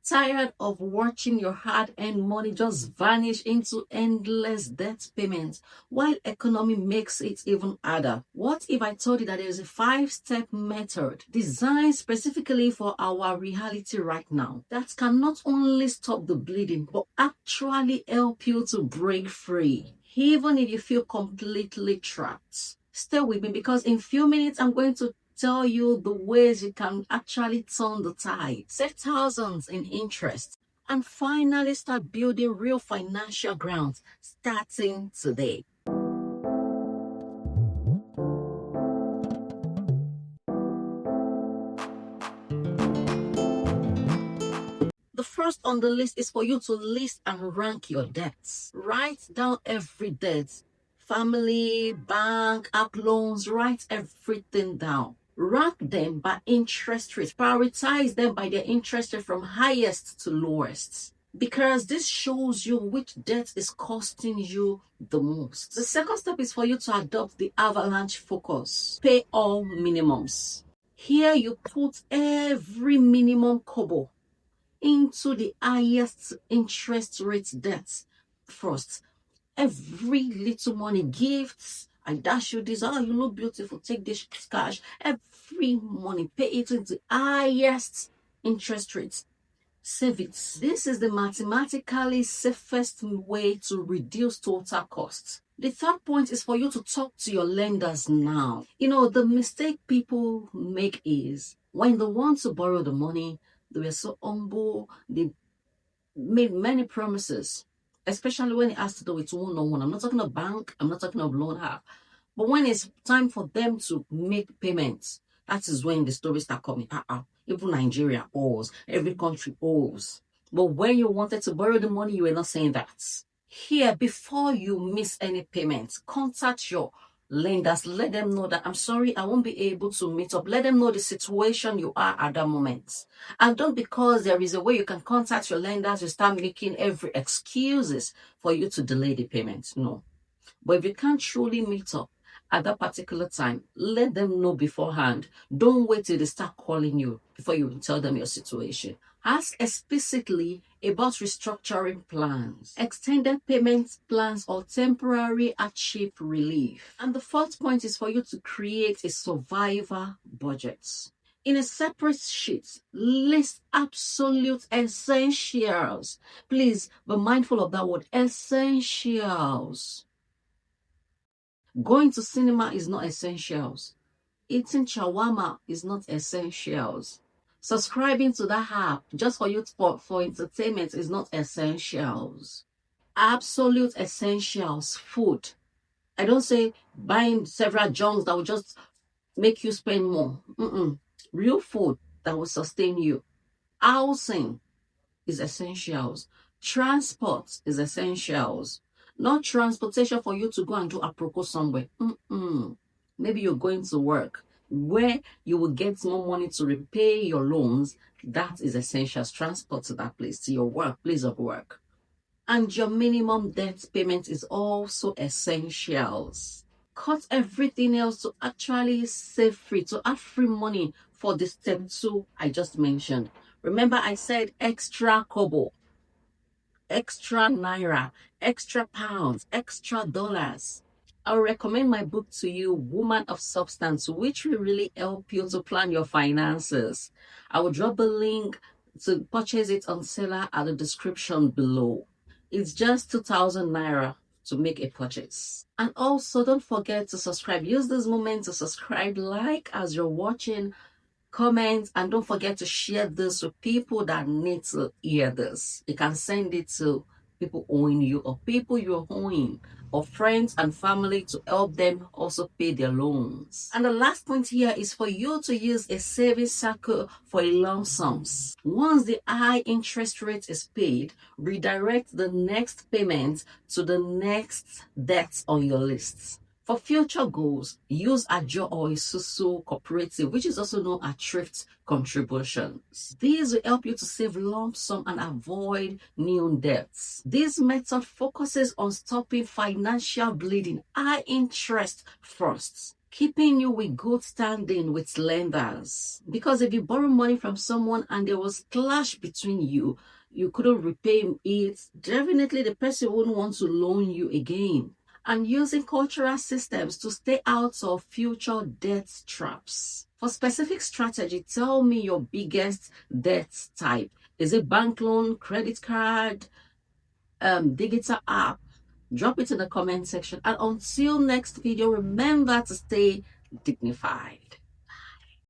Tired of watching your hard-earned money just vanish into endless debt payments while economy makes it even harder? What if I told you that there is a 5-step method designed specifically for our reality right now that can not only stop the bleeding but actually help you to break free, even if you feel completely trapped? Stay with me, because in few minutes I'm going to tell you the ways you can actually turn the tide, save thousands in interest, and finally start building real financial grounds starting today. The first on the list is for you to list and rank your debts. Write down every debt, family, bank, app loans, write everything down. Rank them by interest rate. Prioritize them by their interest rate from highest to lowest, because this shows you which debt is costing you the most. The second step is for you to adopt the avalanche focus. Pay all minimums. Here you put every minimum kobo into the highest interest rate debt first. Every little money, gifts, I dash you this, oh, you look beautiful, take this cash. Every money, pay it into the highest interest rate. Save it. This is the mathematically safest way to reduce total costs. The third point is for you to talk to your lenders now. The mistake people make is when they want to borrow the money, they were so humble, they made many promises, especially when it has to do with one-on-one. I'm not talking of bank, I'm not talking of loan app. But when it's time for them to make payments, that is when the stories start coming. Even Nigeria owes, every country owes. But when you wanted to borrow the money, you were not saying that. Here, before you miss any payments, contact your lenders. Let them know that, I'm sorry, I won't be able to meet up. Let them know the situation you are at that moment. And don't, because there is a way you can contact your lenders, you start making every excuses for you to delay the payment. No. But if you can't truly meet up at that particular time, let them know beforehand. Don't wait till they start calling you before you tell them your situation. Ask explicitly about restructuring plans, extended payment plans, or temporary hardship relief. And the fourth point is for you to create a survivor budget. In a separate sheet, list absolute essentials. Please be mindful of that word, essentials. Going to cinema is not essentials. Eating shawarma is not essentials. Subscribing to that app just for you for entertainment is not essentials. Absolute essentials, food. I don't say buying several junks that will just make you spend more. Real food that will sustain you. Housing is essentials. Transport is essentials. Not transportation for you to go and do a aproko somewhere. Maybe you're going to work where you will get more money to repay your loans. That is essentials. Transport to that place, to your work, place of work. And your minimum debt payment is also essentials. Cut everything else to actually save free, to have free money for the step 2 I just mentioned. Remember, I said extra kobo, extra naira, extra pounds, extra dollars. I'll recommend my book to you, Woman of Substance, which will really help you to plan your finances. I will drop a link to purchase it on seller at the description below. It's just 2,000 naira to make a purchase. And also, don't forget to subscribe. Use this moment to subscribe, like as you're watching, comment, and don't forget to share this with people that need to hear this. You can send it to people owing you, or people you're owing, or friends and family, to help them also pay their loans. And the last point here is for you to use a savings circle for a lump sums. Once the high interest rate is paid, redirect the next payment to the next debt on your list. For future goals, use Ajo or Isusu Cooperative, which is also known as thrift contributions. These will help you to save lump sum and avoid new debts. This method focuses on stopping financial bleeding, high interest first, keeping you with good standing with lenders. Because if you borrow money from someone and there was clash between you, you couldn't repay it, definitely the person wouldn't want to loan you again. And using cultural systems to stay out of future debt traps. For specific strategy, tell me your biggest debt type. Is it bank loan, credit card, digital app? Drop it in the comment section. And until next video, remember to stay dignified.